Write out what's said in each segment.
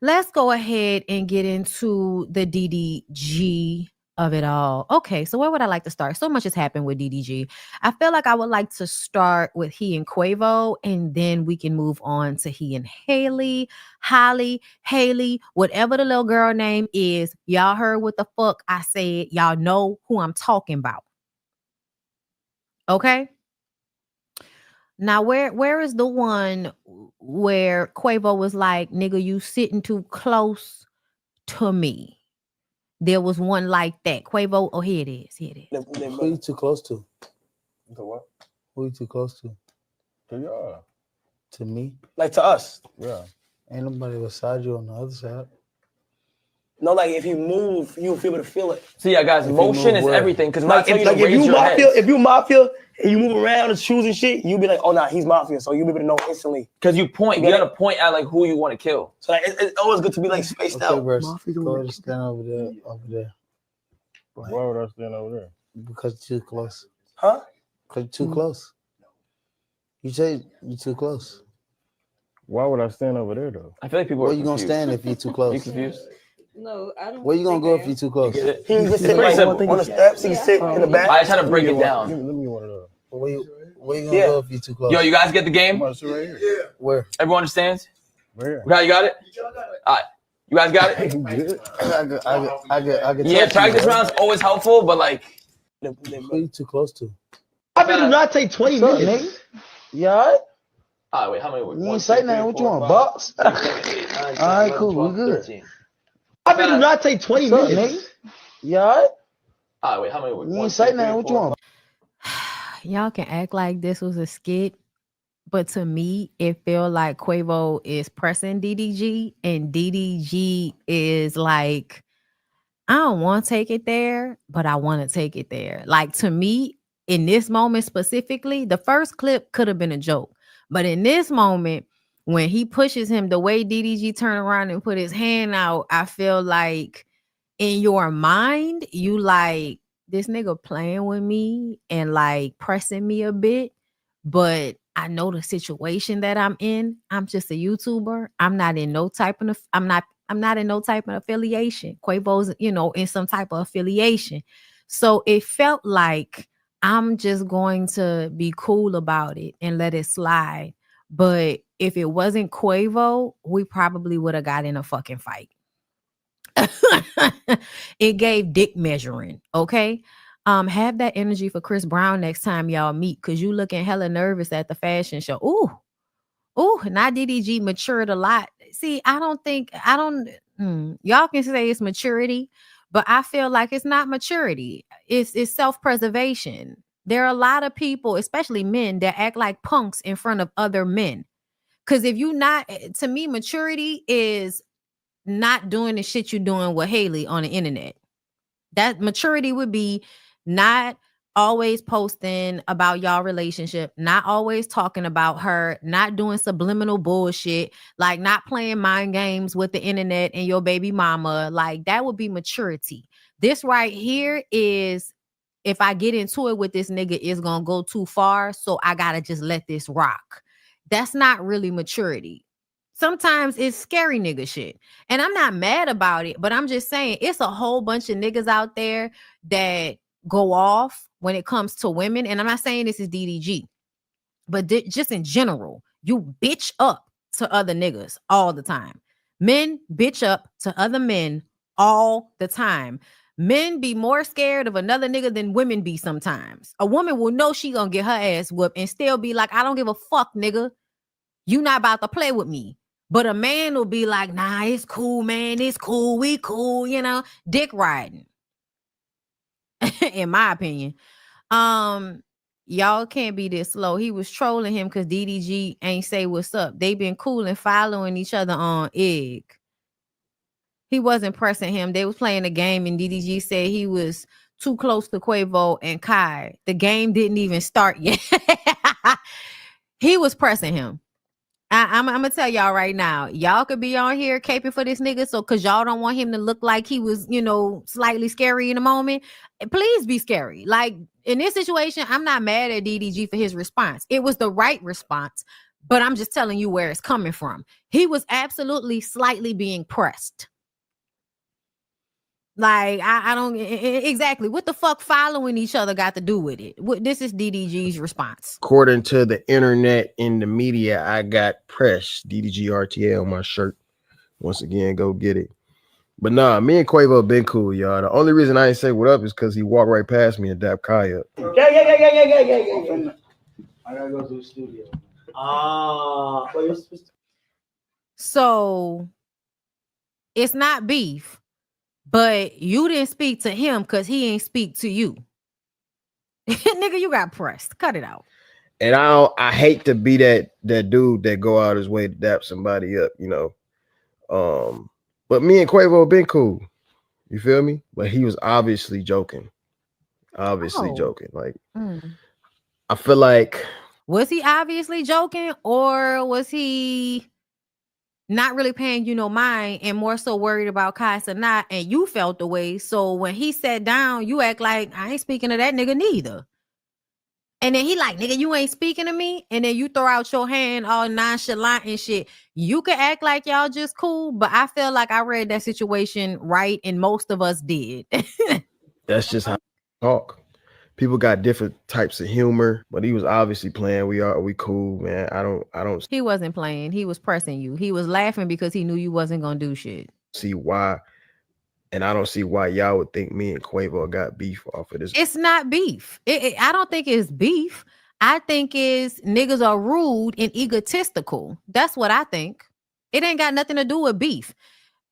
let's go ahead and get into the DDG of it all. Okay, so where would I like to start? So much has happened with DDG. I feel like I would like to start with he and Quavo, and then we can move on to he and Haley, whatever the little girl name is. Y'all heard what the fuck I said. Y'all know who I'm talking about. Okay. Now, where is the one where Quavo was like, nigga, you sitting too close to me? There was one like that. Quavo, oh, here it is. Here it is. Who you too close to? The what? Who you too close to? To y'all. To me? Like to us. Yeah. Ain't nobody beside you on the other side. No, like if you move, you'll be able to feel it. See, yeah, guys, motion is everything. Because like, if you mafia and you move around and shoes and shit, you'll be like, oh, nah, he's mafia. So you'll be able to know instantly. Because you point, you got to point at like who you want to kill. So like, it's always good to be like spaced out. Go to stand over there. Why would I stand over there? Because you're too close. Huh? Because you're too close. You say you're too close. Why would I stand over there though? I feel like people. Where you gonna stand if you're too close? You confused? No, I don't. Where you gonna go if you're too close? He can just sit like on the steps. He can sit in the back. I just had to break it down. Let me one of those. Where you gonna go if you're too close? Yo, you guys get the game? Yeah. Where? Everyone understands? Where? Okay, you got it? All right. You guys got it? I get yeah, practice rounds always helpful, but like. Who you too close to? I bet do not take 20 minutes. You alright? All right, wait, how many? You ain't say nothing. What you want, box? All right, cool. We good. I bet do not take 20 minutes. You alright? All right, wait, how many? You ain't say nothing. What you want? Y'all can act like this was a skit, but to me, it feel like Quavo is pressing DDG, and DDG is like, I don't want to take it there, but I want to take it there. Like, to me, in this moment specifically, the first clip could have been a joke. But in this moment, when he pushes him, the way DDG turned around and put his hand out, I feel like in your mind, you like, this nigga playing with me and like pressing me a bit. But I know the situation that I'm in. I'm just a YouTuber. I'm not in no type of affiliation. Quavo's, in some type of affiliation. So it felt like I'm just going to be cool about it and let it slide. But if it wasn't Quavo, we probably would have got in a fucking fight. It gave dick measuring, okay? Have that energy for Chris Brown next time y'all meet, because you looking hella nervous at the fashion show. Ooh, not DDG matured a lot. See, y'all can say it's maturity, but I feel like it's not maturity. It's self-preservation. There are a lot of people, especially men, that act like punks in front of other men. Because if you not, to me, maturity is not doing the shit you're doing with Haley on the internet. That maturity would be not always posting about y'all relationship, not always talking about her, not doing subliminal bullshit, like not playing mind games with the internet and your baby mama. Like, that would be maturity. This right here is, if I get into it with this nigga, it's gonna go too far, so I gotta just let this rock. That's not really maturity. Sometimes it's scary nigga shit. And I'm not mad about it, but I'm just saying it's a whole bunch of niggas out there that go off when it comes to women. And I'm not saying this is DDG, but just in general, you bitch up to other niggas all the time. Men bitch up to other men all the time. Men be more scared of another nigga than women be sometimes. A woman will know she gonna get her ass whooped and still be like, I don't give a fuck, nigga. You not about to play with me. But a man will be like, nah, it's cool, man. It's cool. We cool, dick riding. In my opinion. Y'all can't be this slow. He was trolling him because DDG ain't say what's up. They been cool and following each other on Egg. He wasn't pressing him. They was playing a game and DDG said he was too close to Quavo and Kai. The game didn't even start yet. He was pressing him. I'm gonna tell y'all right now, y'all could be on here caping for this nigga, so because y'all don't want him to look like he was, slightly scary in the moment. Please be scary. Like in this situation, I'm not mad at DDG for his response. It was the right response But I'm just telling you where it's coming from. He was absolutely slightly being pressed. Like, I don't exactly what the fuck following each other got to do with it. This is DDG's response. According to the internet and the media, I got pressed. DDG RTA on my shirt. Once again, go get it. But nah, me and Quavo been cool, y'all. The only reason I ain't say what up is because he walked right past me and dapped Kai up. Yeah. I gotta go to the studio. So it's not beef, but you didn't speak to him because he ain't speak to you. Nigga, you got pressed. Cut it out. And I hate to be that dude that go out his way to dap somebody up, you know. But me and Quavo been cool. You feel me? But he was obviously joking. Joking. Like, I feel like, was he obviously joking, or was he not really paying you no mind and more so worried about Kai Sanat, and you felt the way? So when he sat down, you act like I ain't speaking to that nigga neither. And then he like, nigga, you ain't speaking to me. And then you throw out your hand all nonchalant and shit. You can act like y'all just cool, but I feel like I read that situation right, and most of us did. that's just how I talk. People got different types of humor, but he was obviously playing. We cool, man. I don't He wasn't playing. He was pressing you. He was laughing because he knew you wasn't gonna do shit. see why. And I don't see why y'all would think me and Quavo got beef off of this. It's not beef. I don't think it's beef. I think it's niggas are rude and egotistical. That's what I think. It ain't got nothing to do with beef.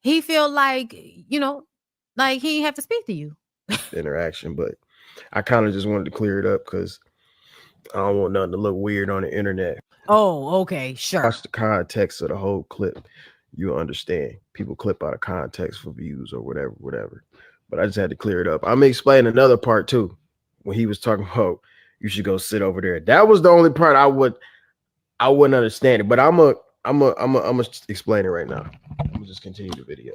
He feel like, you know, like he have to speak to you. Interaction, but I kind of just wanted to clear it up because I don't want nothing to look weird on the internet. Oh, okay, sure. Watch the context of the whole clip. You'll understand. People clip out of context for views or whatever. But I just had to clear it up. I'm gonna explain another part too. When he was talking about you should go sit over there. That was the only part I wouldn't understand it. But I'm gonna explain it right now. I'm gonna just continue the video.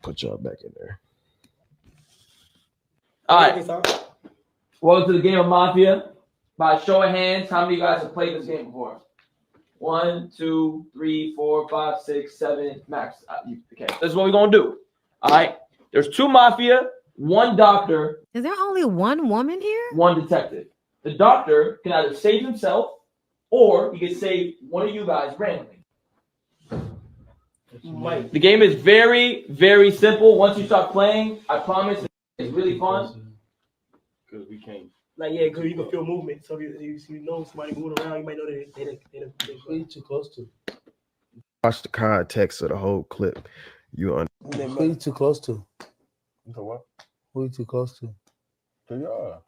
Put y'all back in there. All right. Welcome to the game of Mafia. By show of hands, how many of you guys have played this game before? 1, 2, 3, 4, 5, 6, 7, max. Okay, this is what we're gonna do. All right. There's 2 Mafia, 1 doctor. Is there only one woman here? 1 detective. The doctor can either save himself or he can save one of you guys randomly. The game is very, very simple. Once you start playing, I promise it's really fun. Because we can't. Like, yeah, because you can feel movement. So if you know somebody moving around, you might know they're Who you too close to? Watch the context of the whole clip. Who you too close to? To what? Who you too close to? To y'all.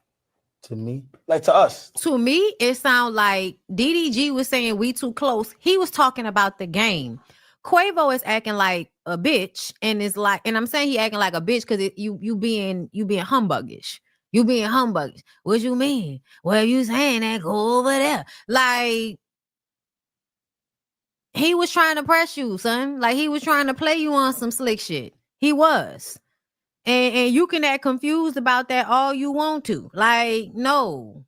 To me? like to us. To me, it sounds like DDG was saying we too close. He was talking about the game. Quavo is acting like a bitch, and it's like, and I'm saying he acting like a bitch because you being humbuggish. You being humbuggish. What you mean? Well, you saying that, go over there. Like, he was trying to press you, son. Like, he was trying to play you on some slick shit. He was. And you can act confused about that all you want to. Like, no.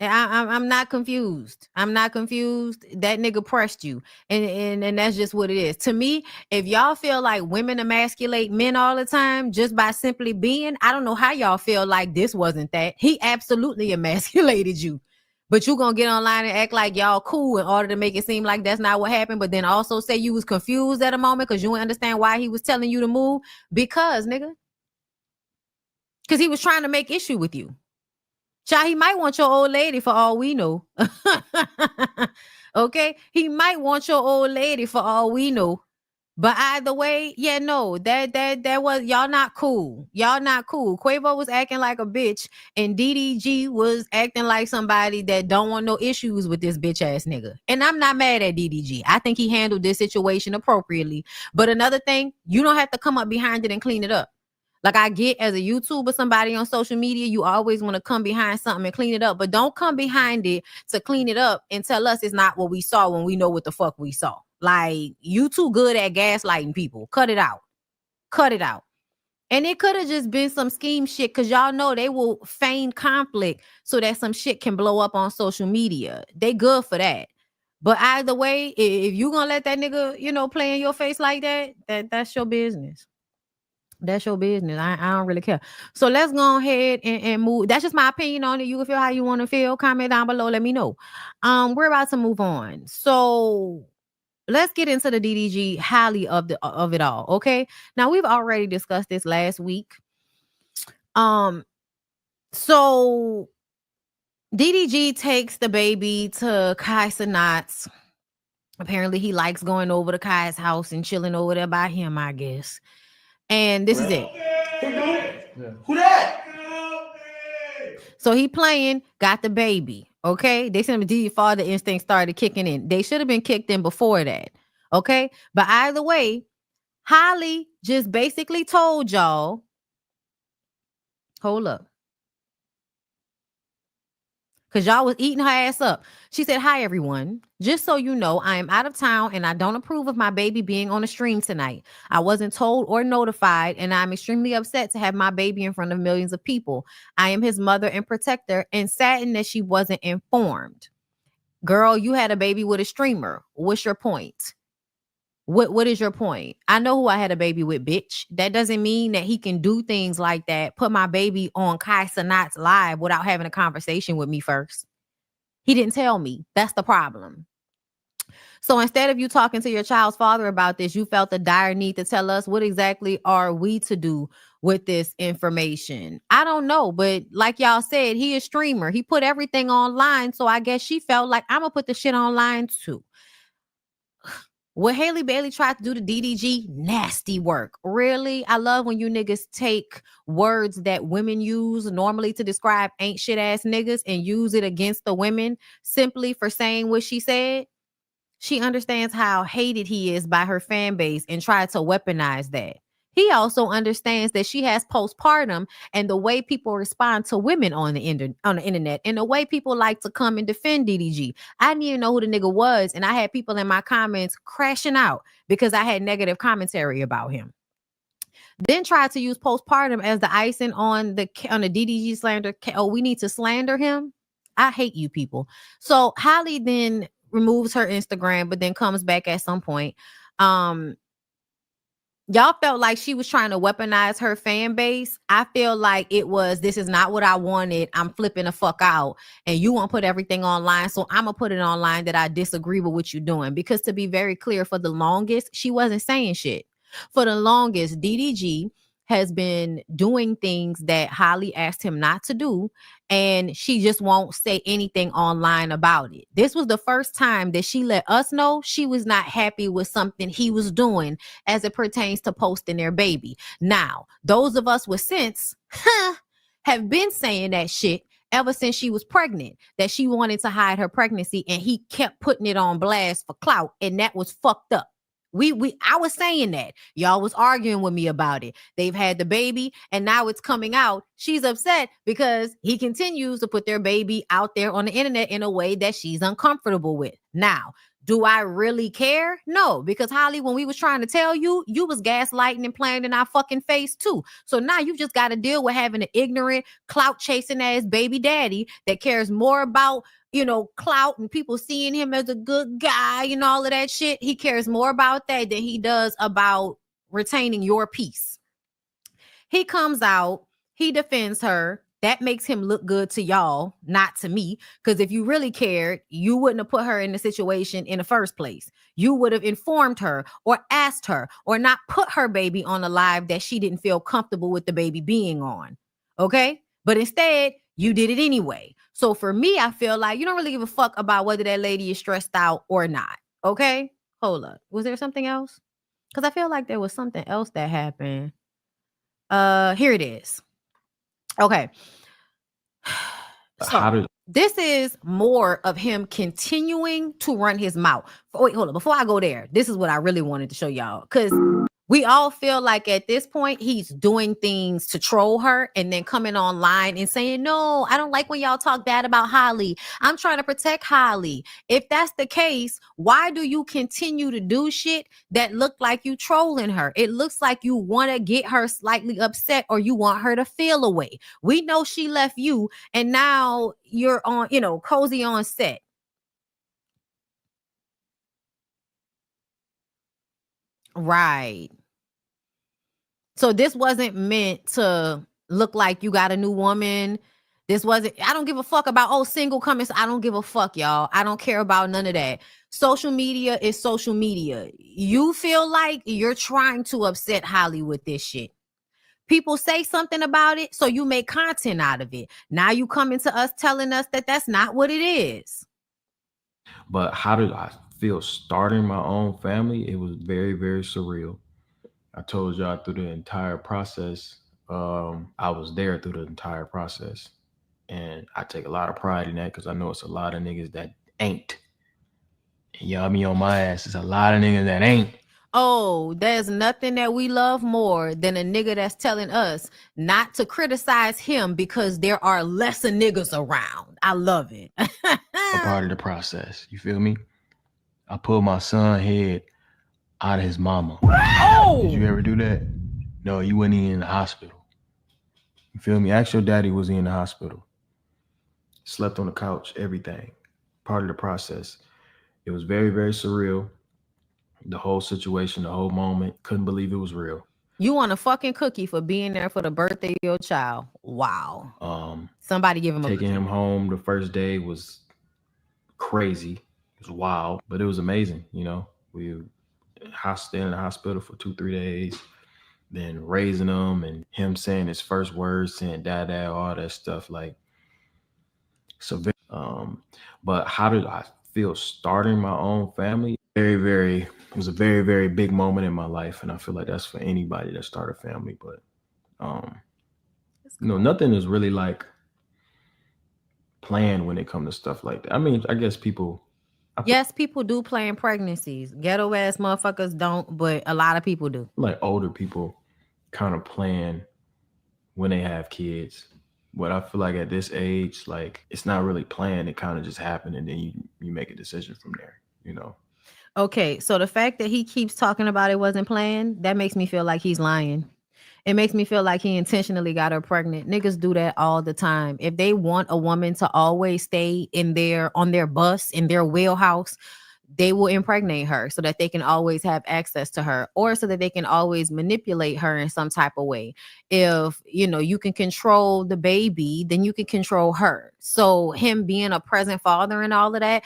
I'm not confused. I'm not confused. That nigga pressed you. And that's just what it is. To me, if y'all feel like women emasculate men all the time just by simply being, I don't know how y'all feel like this wasn't that. He absolutely emasculated you. But you gonna get online and act like y'all cool in order to make it seem like that's not what happened, but then also say you was confused at a moment because you didn't understand why he was telling you to move. Because, nigga. Because he was trying to make issue with you. Child, he might want your old lady for all we know. Okay? He might want your old lady for all we know. But either way, yeah, no, that was, y'all not cool. Y'all not cool. Quavo was acting like a bitch, and DDG was acting like somebody that don't want no issues with this bitch ass nigga. And I'm not mad at DDG. I think he handled this situation appropriately. But another thing, you don't have to come up behind it and clean it up. Like, I get as a YouTuber, somebody on social media, you always want to come behind something and clean it up. But don't come behind it to clean it up and tell us it's not what we saw when we know what the fuck we saw. Like, you too good at gaslighting people. Cut it out. Cut it out. And it could have just been some scheme shit because y'all know they will feign conflict so that some shit can blow up on social media. They good for that. But either way, if you gonna let that nigga, play in your face like that, that's your business. That's your business. I don't really care. So let's go ahead and move. That's just my opinion on it. You can feel how you want to feel. Comment down below. Let me know. We're about to move on. So let's get into the DDG Halle of it all. Okay. Now we've already discussed this last week. So DDG takes the baby to Kai Cenat's. Apparently he likes going over to Kai's house and chilling over there by him, I guess. And this is it. Who that? So he playing, got the baby. Okay. They said the father instinct started kicking in. They should have been kicked in before that. Okay. But either way, Halle just basically told y'all, hold up. Because y'all was eating her ass up. She said, hi, everyone. Just so you know, I am out of town and I don't approve of my baby being on the stream tonight. I wasn't told or notified, and I'm extremely upset to have my baby in front of millions of people. I am his mother and protector and saddened that she wasn't informed. Girl, you had a baby with a streamer. What's your point? What is your point? I know who I had a baby with, bitch. That doesn't mean that he can do things like that. Put my baby on Kai Cenat's live without having a conversation with me first. He didn't tell me. That's the problem. So instead of you talking to your child's father about this, you felt the dire need to tell us what exactly are we to do with this information. I don't know, but like y'all said, he is a streamer. He put everything online. So I guess she felt like I'm going to put the shit online too. What Halle Bailey tried to do to DDG, nasty work. Really? I love when you niggas take words that women use normally to describe ain't shit ass niggas and use it against the women simply for saying what she said. She understands how hated he is by her fan base and tried to weaponize that. He also understands that she has postpartum and the way people respond to women on the internet and the way people like to come and defend DDG. I didn't even know who the nigga was, and I had people in my comments crashing out because I had negative commentary about him. Then tried to use postpartum as the icing on the DDG slander. Oh, we need to slander him. I hate you people. So Halle then removes her Instagram, but then comes back at some point. Y'all felt like she was trying to weaponize her fan base. I feel like it was, this is not what I wanted. I'm flipping the fuck out. And you want to put everything online. So I'm going to put it online that I disagree with what you're doing. Because to be very clear, for the longest, she wasn't saying shit. For the longest, DDG has been doing things that Halle asked him not to do, and she just won't say anything online about it. This was the first time that she let us know she was not happy with something he was doing as it pertains to posting their baby. Now, those of us with sense have been saying that shit ever since she was pregnant, that she wanted to hide her pregnancy, and he kept putting it on blast for clout, and that was fucked up. I was saying that. Y'all was arguing with me about it. They've had the baby and now it's coming out. She's upset because he continues to put their baby out there on the internet in a way that she's uncomfortable with. Now, do I really care? No, because Halle, when we was trying to tell you, you was gaslighting and playing in our fucking face too. So now you just got to deal with having an ignorant, clout chasing ass baby daddy that cares more about, clout and people seeing him as a good guy and all of that shit. He cares more about that than he does about retaining your peace. He comes out, he defends her. That makes him look good to y'all, not to me. Because if you really cared, you wouldn't have put her in the situation in the first place. You would have informed her or asked her or not put her baby on a live that she didn't feel comfortable with the baby being on. Okay? But instead, you did it anyway. So for me, I feel like you don't really give a fuck about whether that lady is stressed out or not. Okay? Hold up. Was there something else? Because I feel like there was something else that happened. Here it is. Okay. So this is more of him continuing to run his mouth. Wait, hold on. Before I go there, this is what I really wanted to show y'all. Because we all feel like at this point, he's doing things to troll her and then coming online and saying, no, I don't like when y'all talk bad about Halle. I'm trying to protect Halle. If that's the case, why do you continue to do shit that look like you trolling her? It looks like you want to get her slightly upset or you want her to feel away. We know she left you and now you're on, cozy on set. Right. So this wasn't meant to look like you got a new woman. This wasn't, I don't give a fuck about, oh, single coming. I don't give a fuck, y'all. I don't care about none of that. Social media is social media. You feel like you're trying to upset Holly with this shit. People say something about it, so you make content out of it. Now you coming to us telling us that that's not what it is. But how did I feel starting my own family? It was very, very surreal. I told y'all through the entire process, I was there through the entire process. And I take a lot of pride in that because I know it's a lot of niggas that ain't. And y'all be on my ass. It's a lot of niggas that ain't. Oh, there's nothing that we love more than a nigga that's telling us not to criticize him because there are lesser niggas around. I love it. A part of the process. You feel me? I pulled my son head out of his mama. Oh! Did you ever do that? No, you wasn't even in the hospital. You feel me? Ask your daddy, was he in the hospital? Slept on the couch, everything. Part of the process. It was very, very surreal. The whole situation, the whole moment. Couldn't believe it was real. You want a fucking cookie for being there for the birthday of your child. Wow. Somebody give him a taking him home the first day was crazy. It was wild, but it was amazing. You know, we were in the hospital for 2-3 days, then raising him and him saying his first words, saying dad, all that stuff. Like, so, but how did I feel starting my own family? It was a very, very big moment in my life. And I feel like that's for anybody that start a family. But, nothing is really like planned when it comes to stuff like that. I mean, I guess people. Yes, people do plan pregnancies. Ghetto ass motherfuckers don't, but a lot of people do. Like older people kind of plan when they have kids. But I feel like at this age, like it's not really planned. It kind of just happened, and then you make a decision from there, you know. Okay, so the fact that he keeps talking about it wasn't planned, that makes me feel like he's lying. It makes me feel like he intentionally got her pregnant. Niggas do that all the time. If they want a woman to always stay on their bus, in their wheelhouse, they will impregnate her so that they can always have access to her, or so that they can always manipulate her in some type of way. If, you can control the baby, then you can control her. So him being a present father and all of that,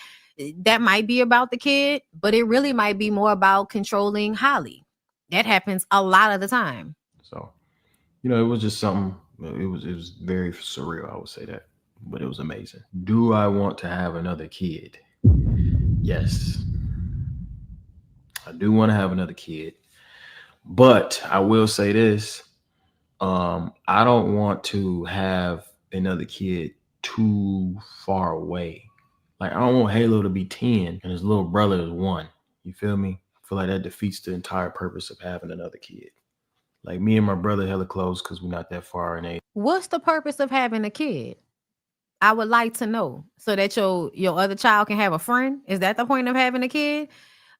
that might be about the kid, but it really might be more about controlling Holly. That happens a lot of the time. So, it was just something. It was very surreal. I would say that, but it was amazing. Do I want to have another kid? Yes, I do want to have another kid, but I will say this: I don't want to have another kid too far away. Like, I don't want Halo to be 10 and his little brother is 1. You feel me? I feel like that defeats the entire purpose of having another kid. Like, me and my brother hella close because we're not that far in age. What's the purpose of having a kid? I would like to know, so that your other child can have a friend. Is that the point of having a kid?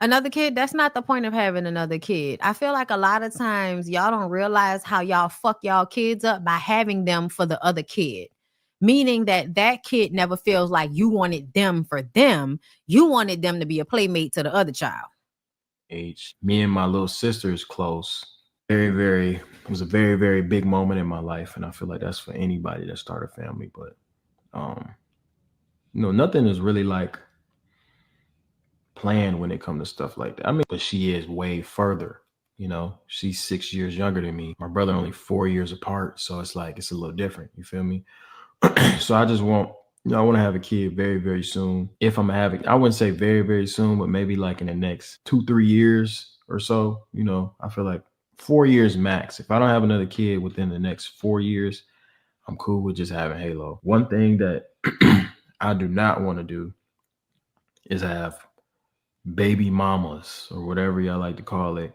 Another kid? That's not the point of having another kid. I feel like a lot of times y'all don't realize how y'all fuck y'all kids up by having them for the other kid. Meaning that kid never feels like you wanted them for them. You wanted them to be a playmate to the other child. Age. Me and my little sister is close. It was a very, very big moment in my life. And I feel like that's for anybody that start a family. But, nothing is really like planned when it comes to stuff like that. I mean, but she is way further. She's 6 years younger than me. My brother only 4 years apart. So it's like, it's a little different. You feel me? So I just want, I want to have a kid very, very soon. If I'm having, I wouldn't say very, very soon, but maybe like in the next 2-3 years or so. I feel like 4 years max. If I don't have another kid within the next 4 years, I'm cool with just having Halo. One thing that I do not want to do is have baby mamas or whatever y'all like to call it.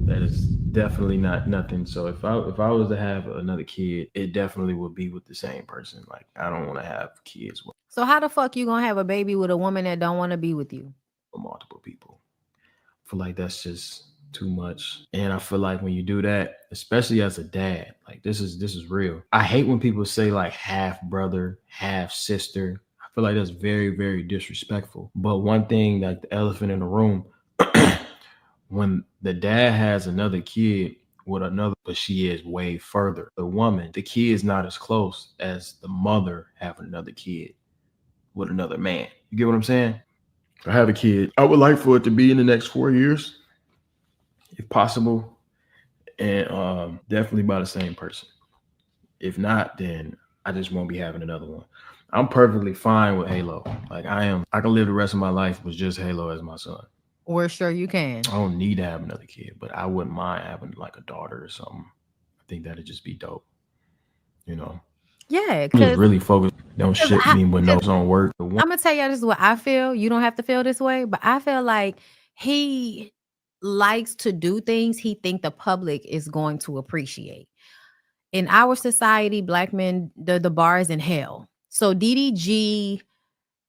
That is definitely not nothing. So if I was to have another kid, it definitely would be with the same person. Like, I don't want to have kids with. So how the fuck you gonna have a baby with a woman that don't want to be with you? Multiple people. I feel like that's just too much. And I feel like when you do that, especially as a dad, like this is real. I hate when people say like half brother, half sister. I feel like that's very, very disrespectful. But one thing, like the elephant in the room, when the dad has another kid with another, but she is way further. The woman, the kid is not as close as the mother having another kid with another man. You get what I'm saying? I have a kid. I would like for it to be in the next 4 years, if possible, and definitely by the same person. If not, then I just won't be having another one. I'm perfectly fine with Halo. Like I am. I can live the rest of my life with just Halo as my son. We're sure you can. I don't need to have another kid, but I wouldn't mind having like a daughter or something. I think that'd just be dope. You know, Yeah, I'm just because really focused. Don't shit me when no on work. I'm gonna tell y'all this is what I feel. You don't have to feel this way, but I feel like he likes to do things he think the public is going to appreciate. In our society, black men, the bar is in hell. So DDG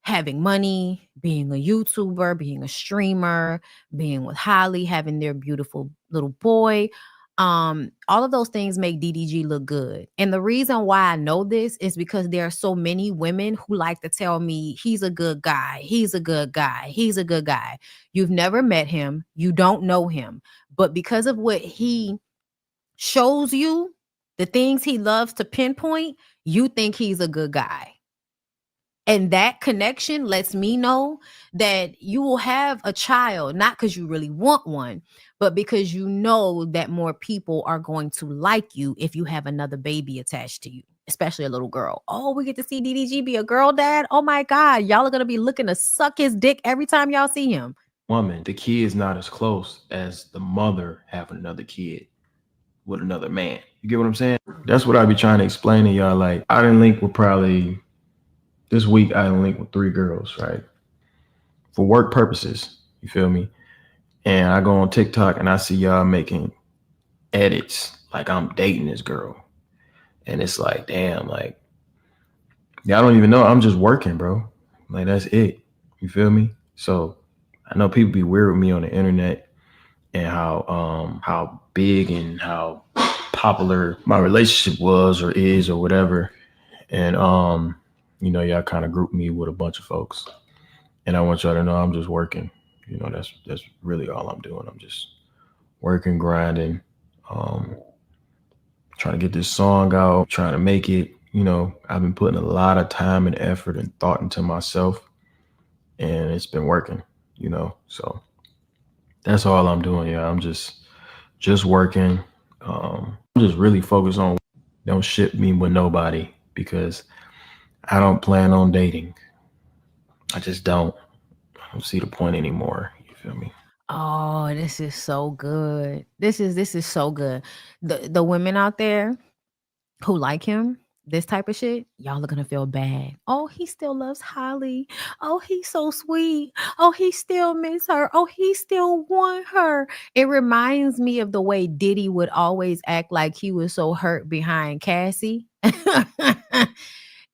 having money, being a YouTuber, being a streamer, being with Halle, having their beautiful little boy. All of those things make DDG look good. And the reason why I know this is because there are so many women who like to tell me he's a good guy, he's a good guy, he's a good guy. You've never met him, you don't know him, but because of what he shows you, the things he loves to pinpoint, you think he's a good guy. And that connection lets me know that you will have a child, not because you really want one, but because you know that more people are going to like you if you have another baby attached to you, especially a little girl. Oh, we get to see DDG be a girl dad. Oh my God. Y'all are going to be looking to suck his dick every time y'all see him. Woman, the kid is not as close as the mother having another kid with another man. You get what I'm saying? That's what I be trying to explain to y'all. Like, I didn't link with probably this week. I didn't link with 3 girls, right? For work purposes. You feel me? And I go on TikTok and I see y'all making edits like I'm dating this girl. And it's like, damn, like, y'all don't even know I'm just working, bro. Like, that's it. You feel me? So I know people be weird with me on the internet and how big and how popular my relationship was or is or whatever. And you know, y'all kind of group me with a bunch of folks. And I want y'all to know I'm just working. You know, that's really all I'm doing. I'm just working, grinding, trying to get this song out, trying to make it. You know, I've been putting a lot of time and effort and thought into myself, and it's been working, you know. So that's all I'm doing. Yeah, I'm just working. I'm just really focused on don't ship me with nobody because I don't plan on dating. I just don't. I don't see the point anymore. You feel me? Oh, this is so good. This is so good. The women out there who like him, this type of shit, y'all are gonna feel bad. Oh, he still loves Halle. Oh, he's so sweet. Oh, he still miss her. Oh, he still want her. It reminds me of the way Diddy would always act like he was so hurt behind Cassie.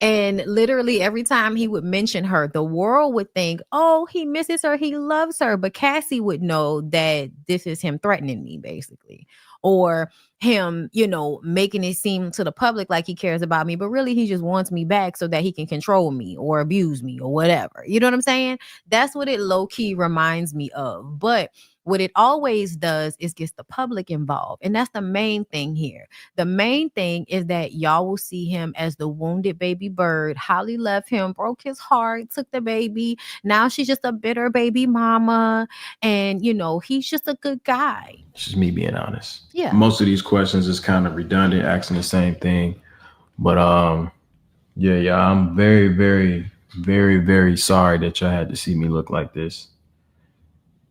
And literally every time he would mention her, the world would think, oh, he misses her, he loves her. But Cassie would know that this is him threatening me, basically. Or him, you know, making it seem to the public like he cares about me, but really he just wants me back so that he can control me or abuse me or whatever. You know what I'm saying? That's what it low-key reminds me of. But what it always does is gets the public involved. And that's the main thing here. The main thing is that y'all will see him as the wounded baby bird. Halle left him, broke his heart, took the baby. Now she's just a bitter baby mama. And, you know, he's just a good guy. It's just me being honest. Yeah. Most of these questions is kind of redundant, asking the same thing. But yeah, I'm very, very, very, very sorry that y'all had to see me look like this.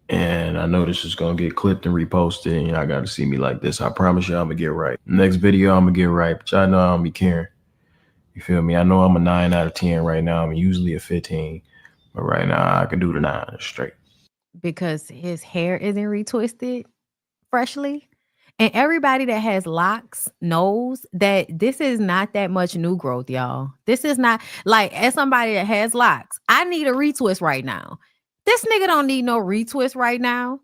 And I know this is gonna get clipped and reposted, and y'all gotta see me like this. I promise y'all I'm gonna get right. Next video, I'm gonna get right, but y'all know I don't be caring. You feel me? I know I'm a 9 out of 10 right now. I'm usually a 15, but right now I can do the 9 straight. Because his hair isn't retwisted freshly. And everybody that has locks knows that this is not that much new growth, y'all. This is not like, as somebody that has locks, I need a retwist right now. This nigga don't need no retwist right now.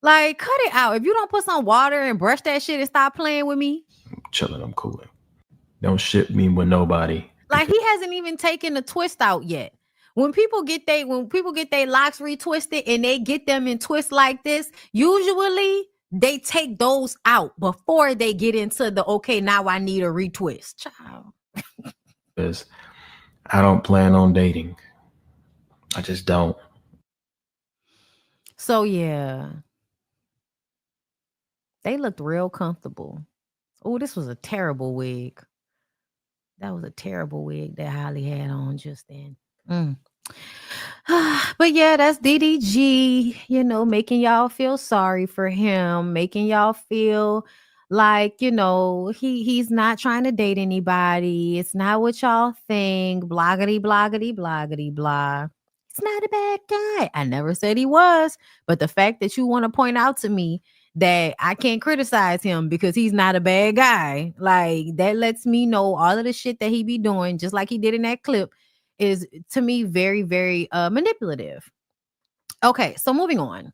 Like, cut it out. If you don't put some water and brush that shit and stop playing with me. I'm chilling, I'm cooling. Don't ship me with nobody. Like, he hasn't even taken the twist out yet. when people get their locks retwisted and they get them in twists like this, usually they take those out before they get into the okay, now I need a retwist. Child. Because I don't plan on dating. I just don't. So yeah. They looked real comfortable. Oh, this was a terrible wig. That was a terrible wig that Halle had on just then. But yeah, that's DDG, making y'all feel sorry for him, making y'all feel like, he's not trying to date anybody. It's not what y'all think. Bloggity, bloggity, bloggity, blah. He's not a bad guy. I never said he was. But the fact that you want to point out to me that I can't criticize him because he's not a bad guy, like that lets me know all of the shit that he be doing, just like he did in that clip, is to me very, very manipulative. Okay, so moving on.